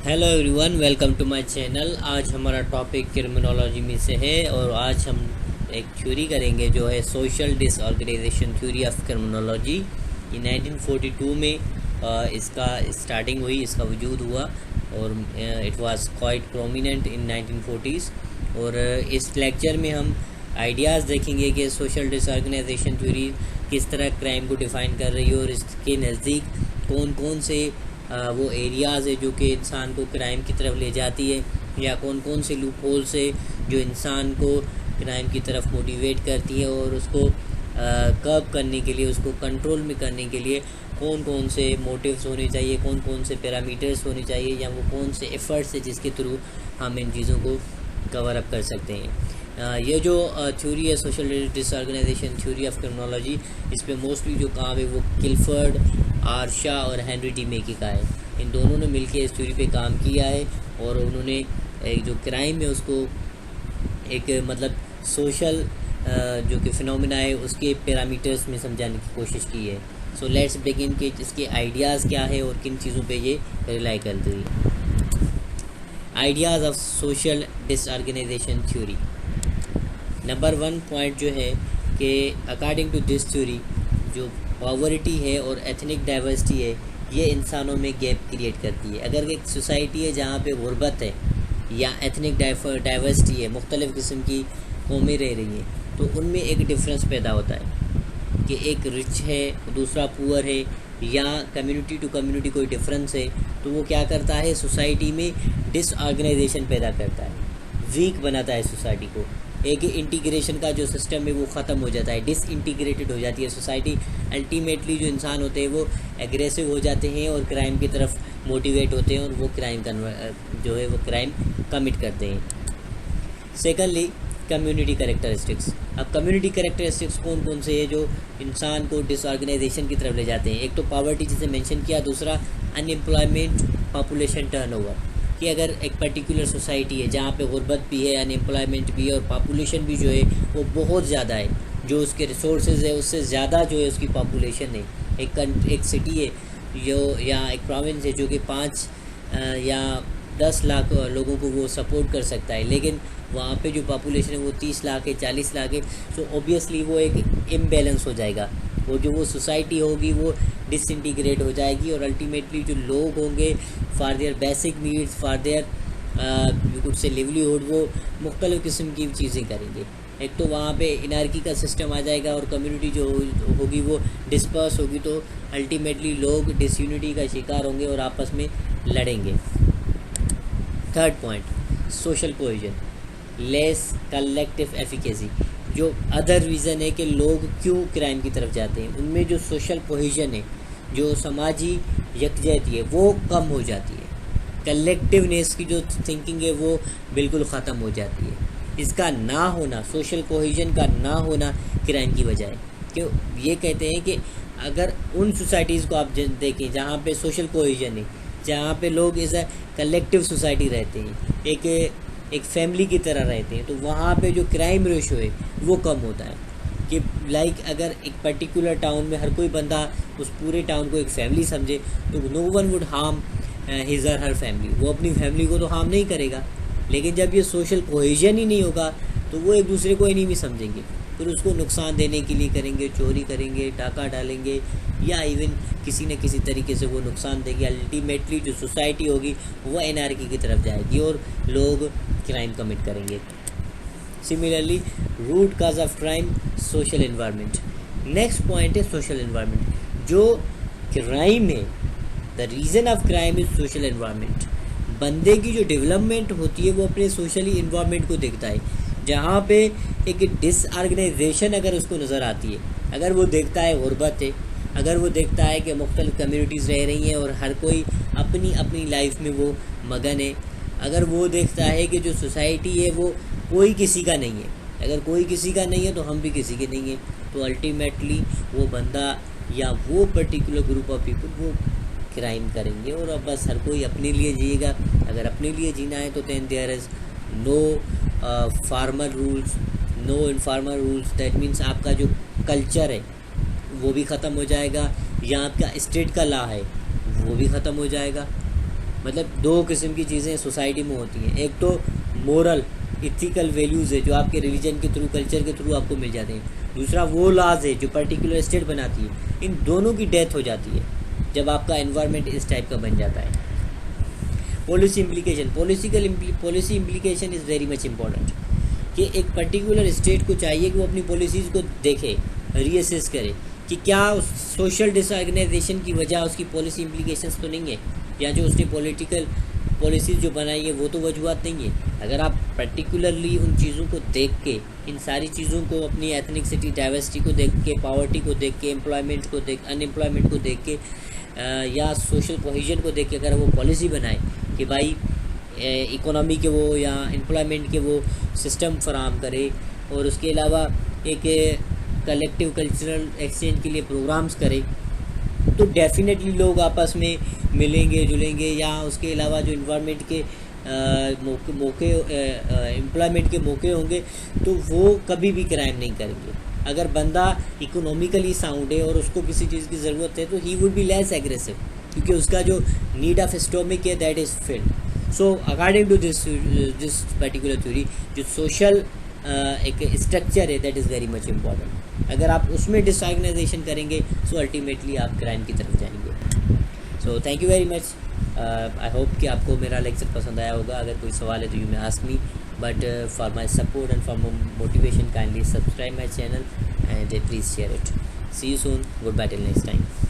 Hello everyone, welcome to my channel. आज हमारा topic criminology में से है और आज हम एक थ्योरी करेंगे जो है social disorganisation theory of criminology. ये 1942 में इसका स्टार्टिंग हुई, इसका वजूद हुआ और it was quite prominent in 1940s। और इस लेक्चर में हम आइडियाज़ देखेंगे कि सोशल डिसऑर्गेनाइजेशन थ्योरी किस तरह क्राइम को डिफ़ाइन कर रही है और इसके नज़दीक कौन कौन से वो एरियाज़ है जो कि इंसान को क्राइम की तरफ ले जाती है, या कौन कौन से लूप होल्स है जो इंसान को क्राइम की तरफ मोटिवेट करती है और उसको कर्ब करने के लिए, उसको कंट्रोल में करने के लिए कौन कौन से मोटिव्स होने चाहिए, कौन कौन से पैरामीटर्स होने चाहिए, या वो कौन से एफ़र्ट्स है जिसके थ्रू हम इन चीज़ों को कवर अप कर सकते हैं। ये जो थ्योरी है social disorganisation theory of criminology, इस पे मोस्टली जो काम है वो किलफर्ड, आर्शा और हेनरी डी मेकी का है। इन दोनों ने मिलकर इस थ्योरी पे काम किया है और उन्होंने एक जो क्राइम है उसको एक मतलब सोशल जो कि फिनोमिना है उसके पैरामीटर्स में समझाने की कोशिश की है। सो लेट्स बिगिन कि इसके आइडियाज़ क्या है और किन चीज़ों पे ये रिलाई करती है। Ideas of social disorganisation theory. Number 1 point जो है कि अकॉर्डिंग टू दिस थ्योरी जो पॉवर्टी है और एथनिक डाइवर्सिटी है ये इंसानों में गैप क्रिएट करती है। अगर एक सोसाइटी है जहाँ पे गुर्बत है या एथनिक डाइवर्सिटी है, मुख्तलिफ़ किस्म की कौमें रह रही हैं, तो उनमें एक डिफरेंस पैदा होता है कि एक रिच है दूसरा पुअर है, या कम्युनिटी टू कम्युनिटी कोई डिफरेंस है, तो वो क्या करता है सोसाइटी में डिसऑर्गेनाइजेशन पैदा करता है, वीक बनाता है सोसाइटी को। एक इंटीग्रेशन का जो सिस्टम है वो ख़त्म हो जाता है, डिसइंटीग्रेटेड हो जाती है सोसाइटी। अल्टीमेटली जो इंसान होते हैं वो एग्रेसिव हो जाते हैं और क्राइम की तरफ मोटिवेट होते हैं और वो क्राइम जो है वो क्राइम कमिट करते हैं। Secondly, community characteristics. अब कम्युनिटी कैरेक्टरिस्टिक्स कौन कौन से है जो इंसान को डिसऑर्गेनाइजेशन की तरफ ले जाते हैं? एक तो पॉवर्टी जिसे मेंशन किया, दूसरा अनएम्प्लॉयमेंट, पॉपुलेशन टर्नओवर, कि अगर एक पर्टिकुलर सोसाइटी है जहाँ पे गुर्बत भी है, अनएम्प्लॉयमेंट भी है और पॉपुलेशन भी जो है वो बहुत ज़्यादा है, जो उसके रिसोर्सेज है उससे ज़्यादा जो है उसकी पॉपुलेशन है। एक सिटी है जो या एक प्रोविंस है जो कि 5 या 10 लाख लोगों को वो सपोर्ट कर सकता है, लेकिन वहाँ पे जो पॉपुलेशन है वो 30 लाख है, 40 लाख है। सो ऑब्वियसली वो एक इम्बैलेंस हो जाएगा, वो सोसाइटी होगी वो डिसइंटीग्रेट हो जाएगी और अल्टीमेटली जो लोग होंगे for their basic needs, for their you could say livelihood, वो मुख्तलिफ़ किस्म की चीज़ें करेंगे। एक तो वहाँ पे इनार्की का सिस्टम आ जाएगा और कम्युनिटी जो होगी वो डिस्पर्स होगी, तो अल्टीमेटली लोग डिसयूनिटी का शिकार होंगे और आपस में लड़ेंगे। Third point, social cohesion, less collective efficacy. जो अदर रीज़न है कि लोग क्यों क्राइम की तरफ जाते हैं, उनमें जो सोशल कोहेजन है, जो समाजी यकजहती है वो कम हो जाती है। कलेक्टिवनेस की जो थिंकिंग है वो बिल्कुल ख़त्म हो जाती है। इसका ना होना, सोशल कोहेजन का ना होना क्राइम की वजह है। क्यों ये कहते हैं कि अगर उन सोसाइटीज़ को आप देखें जहाँ पे सोशल कोहेजन है, जहाँ पे लोग एज अ कलेक्टिव सोसाइटी रहते हैं, एक फैमिली की तरह रहते हैं, तो वहाँ पे जो क्राइम रेशो है वो कम होता है। कि लाइक अगर एक पर्टिकुलर टाउन में हर कोई बंदा उस पूरे टाउन को एक फैमिली समझे तो no one would harm his और हर फैमिली, वो अपनी फैमिली को तो हार्म नहीं करेगा। लेकिन जब ये सोशल कोहेजन ही नहीं होगा तो वो एक दूसरे को एनिमी समझेंगे, फिर उसको नुकसान देने के लिए करेंगे, चोरी करेंगे, डाका डालेंगे, या इवन किसी न किसी तरीके से वो नुकसान देंगे। अल्टीमेटली जो सोसाइटी होगी वो एनार्की की तरफ जाएगी और लोग क्राइम कमिट करेंगे। Similarly, root cause of crime, social environment. Next point है सोशल एनवायरनमेंट। जो क्राइम है, the reason of crime is social environment. बंदे की जो डेवलपमेंट होती है वो अपने सोशली इन्वायरमेंट को देखता है। जहाँ पे एक डिसऑर्गेनाइजेशन अगर उसको नज़र आती है, अगर वो देखता है गुर्बत है, अगर वो देखता है कि मुख्तलिफ़ कम्युनिटीज़ रह रही हैं और हर कोई अपनी अपनी लाइफ में वो मगन है, अगर वो देखता है कि जो सोसाइटी है वो कोई किसी का नहीं है, अगर कोई किसी का नहीं है तो हम भी किसी के नहीं हैं, तो अल्टीमेटली वो बंदा या वो पर्टिकुलर ग्रुप ऑफ पीपल वो क्राइम करेंगे। और अब बस हर कोई अपने लिए जिएगा। अगर अपने लिए जीना है तो then there is no farmer rules, no informer rules. That means आपका जो कल्चर है वो भी ख़त्म हो जाएगा, या आपका स्टेट का लॉ है वो भी ख़त्म हो जाएगा। मतलब दो किस्म की चीज़ें सोसाइटी में होती हैं, एक तो मोरल इथिकल वैल्यूज़ है जो आपके रिलीजन के थ्रू, कल्चर के थ्रू आपको मिल जाते हैं, दूसरा वो लॉज है जो पर्टिकुलर स्टेट बनाती है। इन दोनों की डेथ हो जाती है जब आपका एनवायरनमेंट इस टाइप का बन जाता है। Policy implication, policy implication is very much important कि एक पर्टिकुलर स्टेट को चाहिए कि वो अपनी पॉलिसीज़ को देखे, रीअसेस करे कि क्या उस सोशल डिसऑर्गेनाइजेशन की वजह उसकी पॉलिसी इम्प्लीकेशंस तो नहीं है, या जो उसने पॉलिटिकल पॉलिसीज़ जो बनाई है वो तो वजूहत नहीं है। अगर आप पर्टिकुलरली उन चीज़ों को देख के, इन सारी चीज़ों को, अपनी एथनिसिटी डाइवर्सिटी को देख के, पॉवर्टी को देख के, एम्प्लॉयमेंट को देख, अनएम्प्लॉयमेंट को देख के, या सोशल कोहेजन को देख के अगर वो पॉलिसी बनाए कि भाई इकोनॉमी के वो या एम्प्लॉयमेंट के वो सिस्टम फराहम करे, और उसके अलावा एक कलेक्टिव कल्चरल एक्सचेंज के लिए प्रोग्राम्स करे, तो डेफिनेटली लोग आपस में मिलेंगे जुलेंगे। या उसके अलावा जो इन्वायरमेंट के मौके एम्प्लॉयमेंट के मौके होंगे तो वो कभी भी क्राइम नहीं करेंगे। अगर बंदा इकोनॉमिकली साउंड है और उसको किसी चीज़ की ज़रूरत है तो he would be less aggressive, क्योंकि उसका जो नीड ऑफ स्टोमिक है that is filled. So according to this particular theory, जो सोशल एक स्ट्रक्चर है that is very much important. अगर आप उसमें डिसऑर्गेनाइजेशन करेंगे सो अल्टीमेटली आप क्राइम की तरफ जाएंगे। So thank you very much. I hope कि आपको मेरा लेक्चर पसंद आया होगा। अगर कोई सवाल है तो you may ask me, but for my support and for motivation kindly subscribe my channel and please share it. See you soon, goodbye till next time.